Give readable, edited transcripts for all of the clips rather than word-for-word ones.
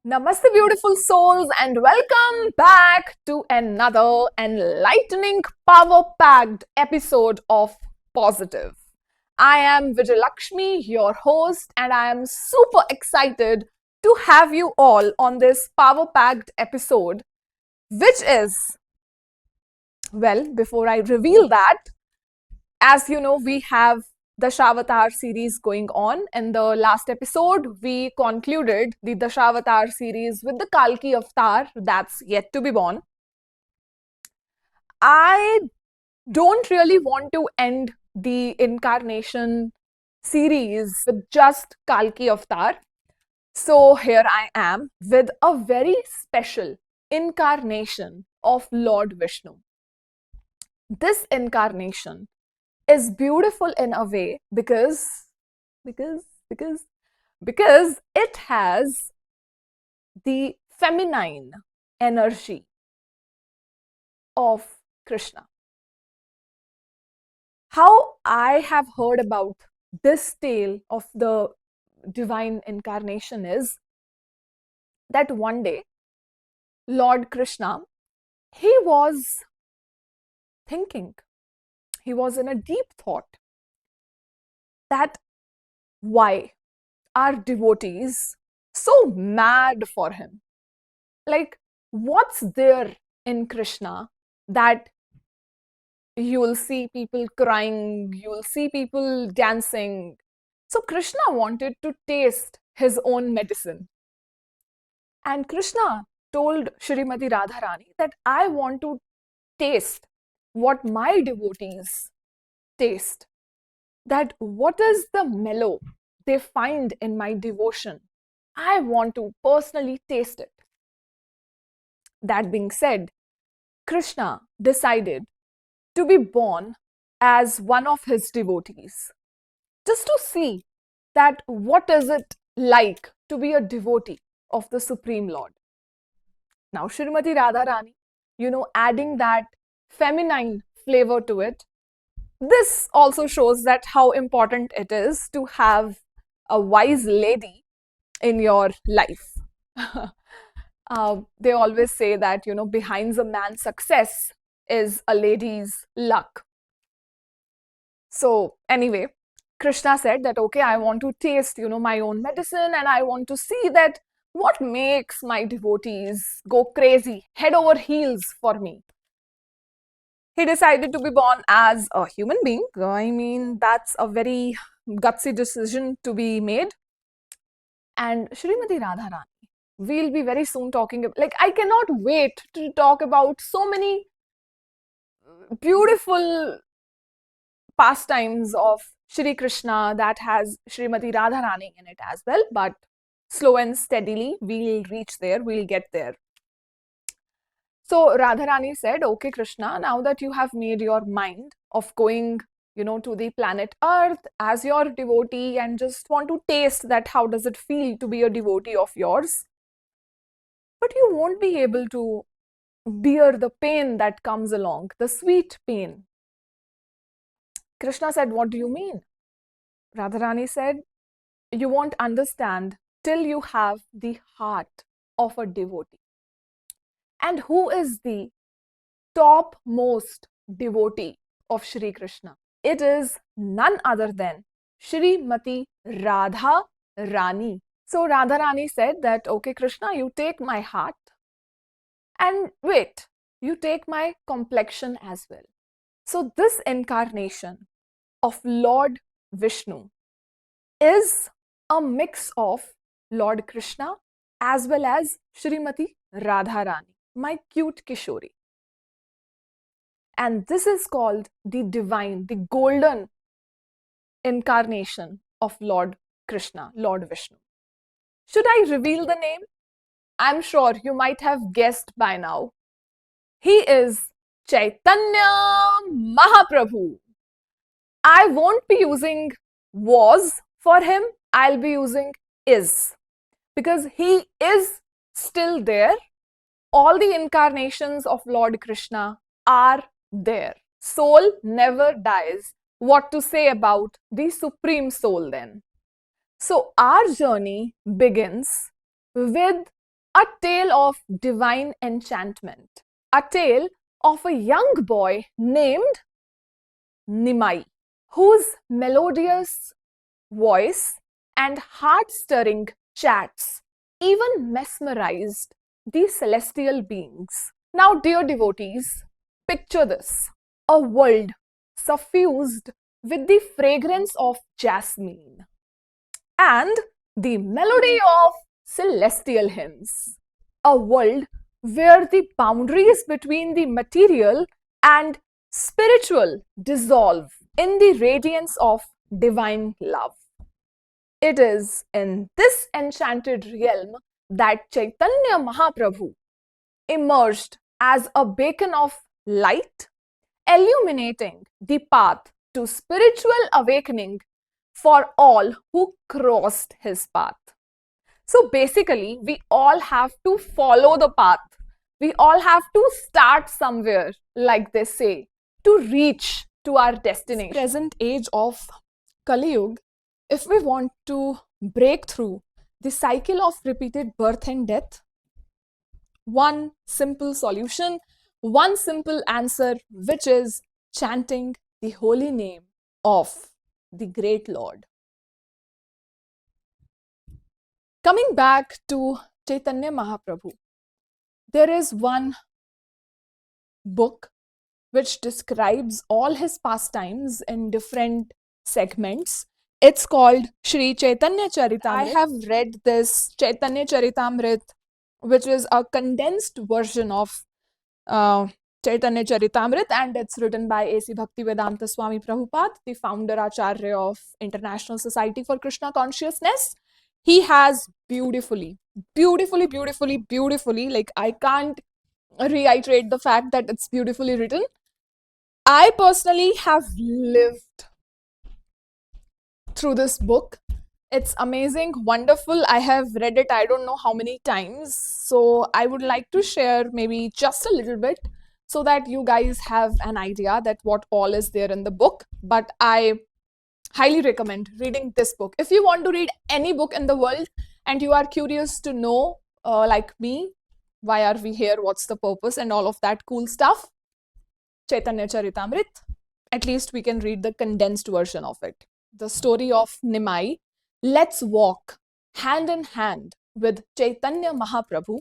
Namaste, beautiful souls, and welcome back to another enlightening, power packed episode of Pauzeitive. I am Vijayalakshmi, your host, and I am super excited to have you all on this power packed episode, which is, well, before I reveal that, as you know, we have the Dashavatar series going on. In the last episode, we concluded the Dashavatar series with the Kalki avatar that's yet to be born. I don't really want to end the incarnation series with just Kalki avatar. So here I am with a very special incarnation of Lord Vishnu. This incarnation is beautiful in a way because because it has the feminine energy of Krishna. How I have heard about this tale of the divine incarnation is that one day Lord Krishna, he was thinking, he was in a deep thought that why are devotees so mad for him? Like, what's there in Krishna that you will see people crying, you will see people dancing? So, Krishna wanted to taste his own medicine. And Krishna told Srimati Radha Rani that I want to taste what my devotees taste. That what is the mellow they find in my devotion? I want to personally taste it. That being said, Krishna decided to be born as one of his devotees, just to see that what is it like to be a devotee of the Supreme Lord. Now, Srimati Radha Rani, adding that feminine flavor to it, this also shows that how important it is to have a wise lady in your life. They always say that, behind a man's success is a lady's luck. So anyway, Krishna said that, okay, I want to taste, my own medicine, and I want to see that what makes my devotees go crazy, head over heels for me. He decided to be born as a human being. I mean, that's a very gutsy decision to be made. And Srimati Radha Rani, we'll be very soon talking about, I cannot wait to talk about so many beautiful pastimes of Shri Krishna that has Srimati Radha Rani in it as well. But slow and steadily, we'll reach there, we'll get there. So Radharani said, okay, Krishna, now that you have made your mind of going, to the planet Earth as your devotee and just want to taste that how does it feel to be a devotee of yours, but you won't be able to bear the pain that comes along, the sweet pain. Krishna said, what do you mean? Radharani said, you won't understand till you have the heart of a devotee. And who is the topmost devotee of Shri Krishna? It is none other than Srimati Radha Rani. So Radha Rani said that, okay, Krishna, you take my heart and wait, you take my complexion as well. So this incarnation of Lord Vishnu is a mix of Lord Krishna as well as Srimati Radha Rani, my cute Kishori. And this is called the divine, the golden incarnation of Lord Krishna, Lord Vishnu. Should I reveal the name? I'm sure you might have guessed by now. He is Chaitanya Mahaprabhu. I won't be using was for him, I'll be using is, because he is still there. All the incarnations of Lord Krishna are there. Soul never dies. What to say about the Supreme Soul then? So our journey begins with A tale of divine enchantment, a tale of a young boy named Nimai, whose melodious voice and heart-stirring chants even mesmerized the celestial beings. Now, dear devotees, picture this: a world suffused with the fragrance of jasmine and the melody of celestial hymns. A world where the boundaries between the material and spiritual dissolve in the radiance of divine love. It is in this enchanted realm that Chaitanya Mahaprabhu emerged as a beacon of light, illuminating the path to spiritual awakening for all who crossed his path. So basically, we all have to follow the path. We all have to start somewhere, like they say, to reach to our destination. Present age of Kali Yuga, if we want to break through the cycle of repeated birth and death, one simple solution, one simple answer, which is chanting the holy name of the great Lord. Coming back to Chaitanya Mahaprabhu, there is one book which describes all his pastimes in different segments. It's called Sri Chaitanya Charitamrita. I have read this Chaitanya Charitamrita, which is a condensed version of Chaitanya Charitamrita, and it's written by A.C. Bhaktivedanta Swami Prabhupada, the founder Acharya of International Society for Krishna Consciousness. He has beautifully, like I can't reiterate the fact that it's beautifully written. I personally have lived through this book. It's amazing, wonderful. I have read it, I don't know how many times. So I would like to share maybe just a little bit so that you guys have an idea that what all is there in the book. But I highly recommend reading this book. If you want to read any book in the world and you are curious to know, like me, why are we here, what's the purpose and all of that cool stuff, Chaitanya Charitamrita, at least we can read the condensed version of it. The story of Nimai. Let's walk hand in hand with Chaitanya Mahaprabhu,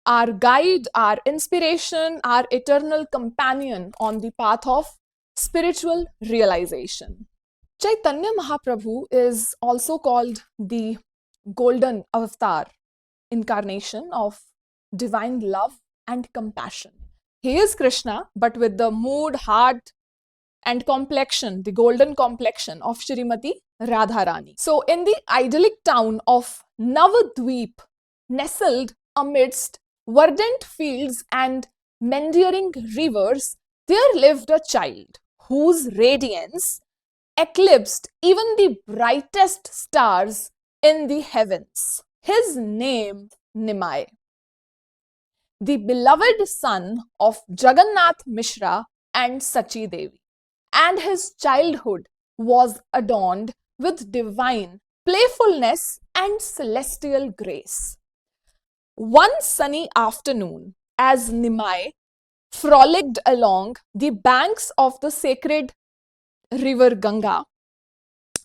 our guide, our inspiration, our eternal companion on the path of spiritual realization. Chaitanya Mahaprabhu is also called the Golden Incarnation of divine love and compassion. He is Krishna, but with the mood, heart, and complexion, the golden complexion of Srimati Radha Rani. So, in the idyllic town of Navadvip, nestled amidst verdant fields and meandering rivers, there lived a child whose radiance eclipsed even the brightest stars in the heavens. His name, Nimai, the beloved son of Jagannath Mishra and Sachi Devi, and his childhood was adorned with divine playfulness and celestial grace. One sunny afternoon, as Nimai frolicked along the banks of the sacred river Ganga,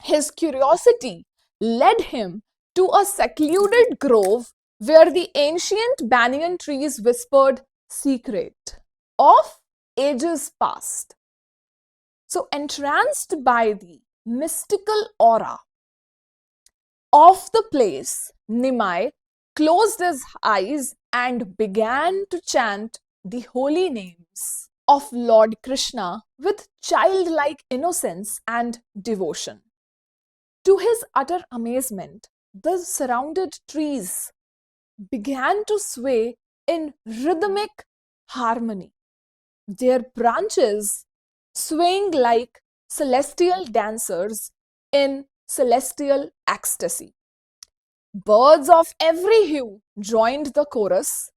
his curiosity led him to a secluded grove where the ancient banyan trees whispered secret of ages past. So, entranced by the mystical aura of the place, Nimai closed his eyes and began to chant the holy names of Lord Krishna with childlike innocence and devotion. To his utter amazement, the surrounded trees began to sway in rhythmic harmony, their branches swaying like celestial dancers in celestial ecstasy. Birds of every hue joined the chorus,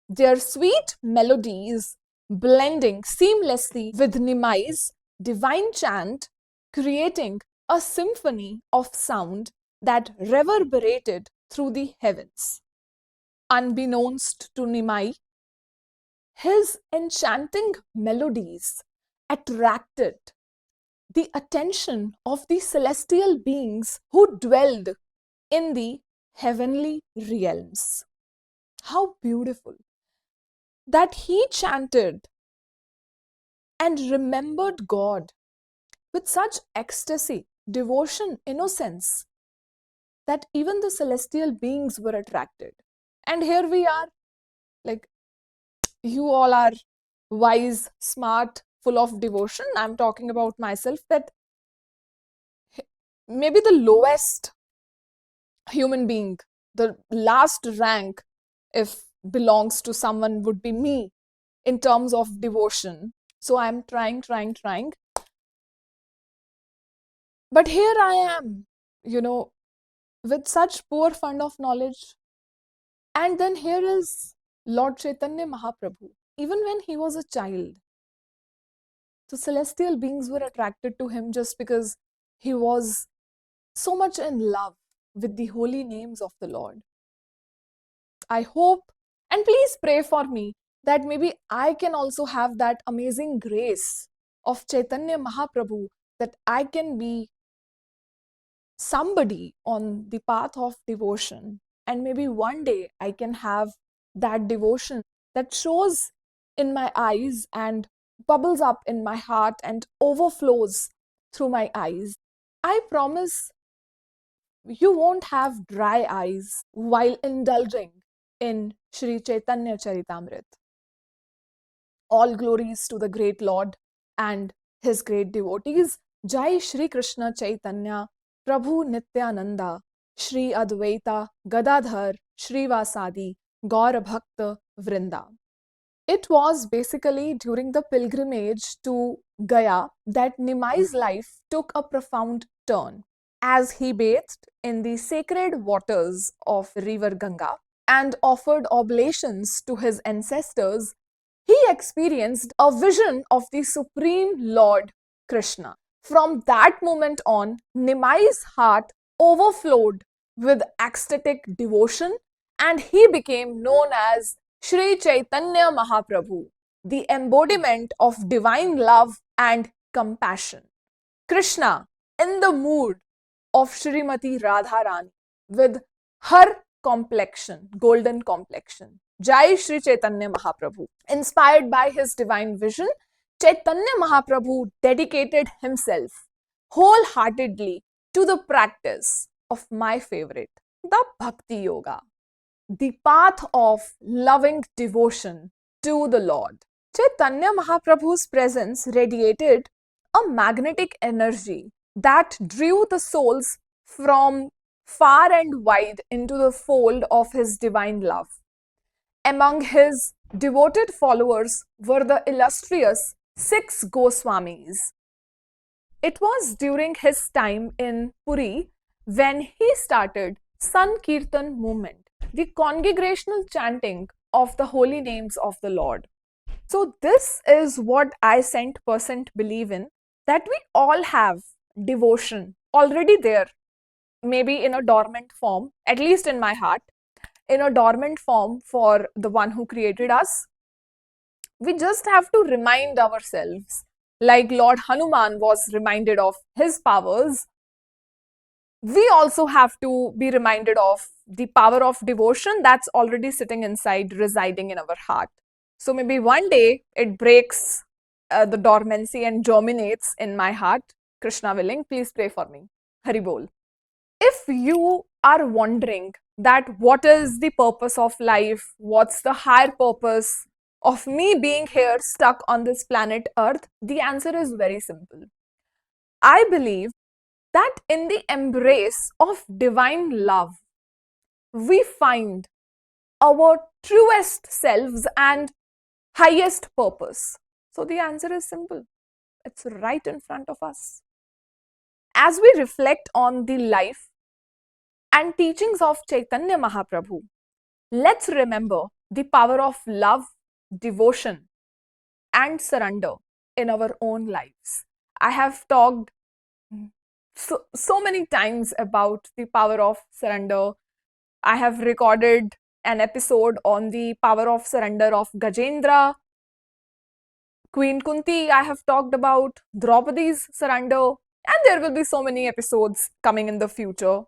their sweet melodies blending seamlessly with Nimai's divine chant, creating a symphony of sound that reverberated through the heavens. unbeknownst to Nimai, his enchanting melodies attracted the attention of the celestial beings who dwelled in the heavenly realms. How beautiful that he chanted and remembered God with such ecstasy, devotion, innocence, that even the celestial beings were attracted. And here we are, like, you all are wise, smart, full of devotion. I'm talking about myself, that maybe the lowest human being, the last rank, if belongs to someone, would be me in terms of devotion. So I'm trying. But here I am, with such poor fund of knowledge. And then here is Lord Chaitanya Mahaprabhu. Even when he was a child, the celestial beings were attracted to him just because he was so much in love with the holy names of the Lord. I hope, and please pray for me, that maybe I can also have that amazing grace of Chaitanya Mahaprabhu, that I can be somebody on the path of devotion, and maybe one day I can have that devotion that shows in my eyes and bubbles up in my heart and overflows through my eyes. I promise you won't have dry eyes while indulging in Sri Chaitanya Charitamrita. All glories to the great Lord and his great devotees. Jai Shri Krishna Chaitanya Prabhu Nityananda Shri Advaita Gadadhar Shrivasadi Gaura Bhakta Vrinda. It was basically during the pilgrimage to Gaya that Nimai's life took a profound turn. As he bathed in the sacred waters of river Ganga and offered oblations to his ancestors, he experienced a vision of the Supreme Lord Krishna. From that moment on, Nimai's heart overflowed with ecstatic devotion, and he became known as Sri Chaitanya Mahaprabhu, the embodiment of divine love and compassion. Krishna, in the mood of Srimati Radha Rani, with her complexion, golden complexion. Jai Shri Chaitanya Mahaprabhu. Inspired by his divine vision, Chaitanya Mahaprabhu dedicated himself wholeheartedly to the practice of my favorite, the Bhakti Yoga, the path of loving devotion to the Lord. Chaitanya Mahaprabhu's presence radiated a magnetic energy that drew the souls from far and wide into the fold of his divine love. Among his devoted followers were the illustrious 6 Goswamis. It was during his time in Puri when he started Sankirtan movement, the congregational chanting of the holy names of the Lord. So this is what I cent% believe in, that we all have devotion already there, maybe in a dormant form, at least in my heart, in a dormant form for the one who created us. We just have to remind ourselves, like Lord Hanuman was reminded of his powers. We also have to be reminded of the power of devotion that's already sitting inside, residing in our heart. So maybe one day it breaks the dormancy and germinates in my heart. Krishna willing, please pray for me. Hari Bol. If you are wondering that what is the purpose of life, what's the higher purpose of me being here stuck on this planet Earth, the answer is very simple. I believe that in the embrace of divine love, we find our truest selves and highest purpose. So the answer is simple. It's right in front of us. As we reflect on the life and teachings of Chaitanya Mahaprabhu, let's remember the power of love, devotion, and surrender in our own lives. I have talked so many times about the power of surrender. I have recorded an episode on the power of surrender of Gajendra. Queen Kunti, I have talked about Draupadi's surrender, and there will be so many episodes coming in the future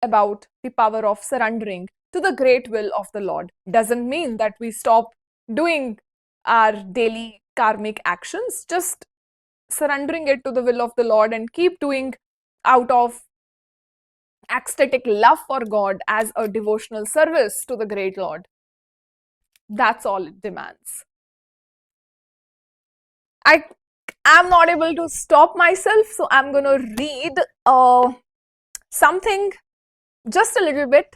about the power of surrendering to the great will of the Lord. Doesn't mean that we stop doing our daily karmic actions, just surrendering it to the will of the Lord and keep doing out of ecstatic love for God as a devotional service to the great Lord. That's all it demands. I am not able to stop myself, so I'm going to read something just a little bit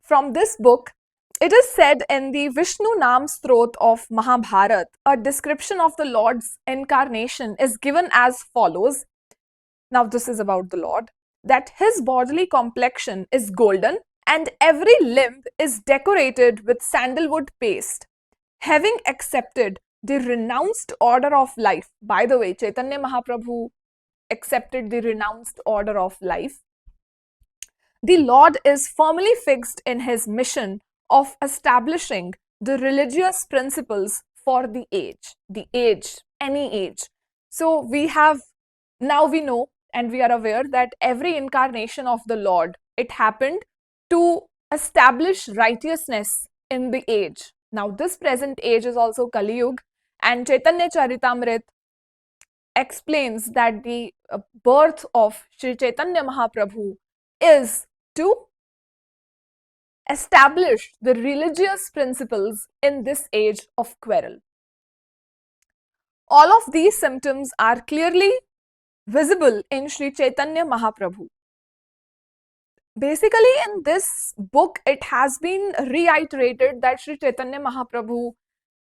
from this book. It is said in the Vishnu Nam Strot of Mahabharata, a description of the Lord's incarnation is given as follows. Now, this is about the Lord, that his bodily complexion is golden and every limb is decorated with sandalwood paste. Having accepted the renounced order of life, by the way, Chaitanya Mahaprabhu accepted the renounced order of life. The Lord is firmly fixed in his mission of establishing the religious principles for the age, any age. So we know and we are aware that every incarnation of the Lord, it happened to establish righteousness in the age. Now this present age is also Kali Yuga, and Chaitanya Charitamrita explains that the birth of Sri Chaitanya Mahaprabhu is to establish the religious principles in this age of quarrel. All of these symptoms are clearly visible in Sri Chaitanya Mahaprabhu. Basically, in this book, it has been reiterated that Sri Chaitanya Mahaprabhu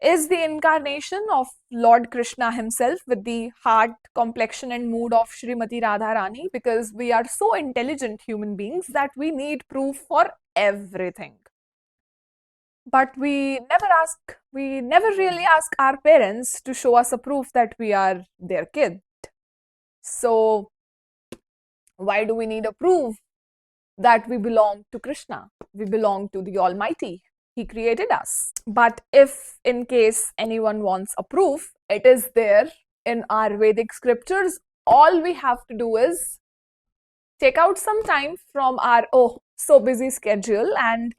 is the incarnation of Lord Krishna himself with the heart, complexion and mood of Srimati Radha Rani, because we are so intelligent human beings that we need proof for everything. But we never really ask our parents to show us a proof that we are their kid. So why do we need a proof that we belong to Krishna? We belong to the Almighty. He created us. But if in case anyone wants a proof, it is there in our Vedic scriptures. All we have to do is take out some time from our so busy schedule and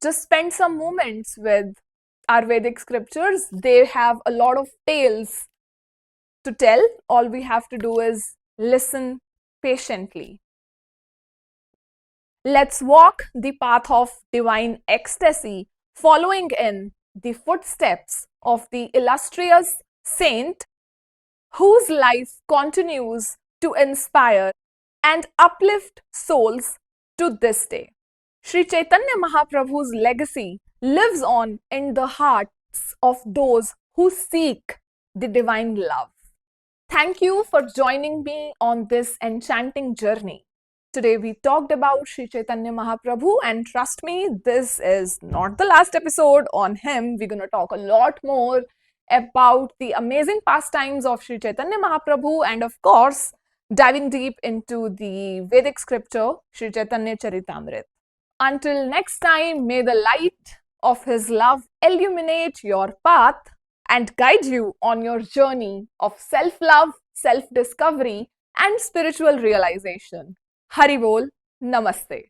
just spend some moments with our Vedic scriptures. They have a lot of tales to tell. All we have to do is listen patiently. Let's walk the path of divine ecstasy, following in the footsteps of the illustrious saint whose life continues to inspire and uplift souls to this day. Sri Chaitanya Mahaprabhu's legacy lives on in the hearts of those who seek the divine love. Thank you for joining me on this enchanting journey. Today we talked about Sri Chaitanya Mahaprabhu, and trust me, this is not the last episode on him. We're going to talk a lot more about the amazing pastimes of Sri Chaitanya Mahaprabhu and of course diving deep into the Vedic scripture, Sri Chaitanya Charitamrita. Until next time, may the light of his love illuminate your path and guide you on your journey of self-love, self-discovery and spiritual realization. Hari Bol, Namaste.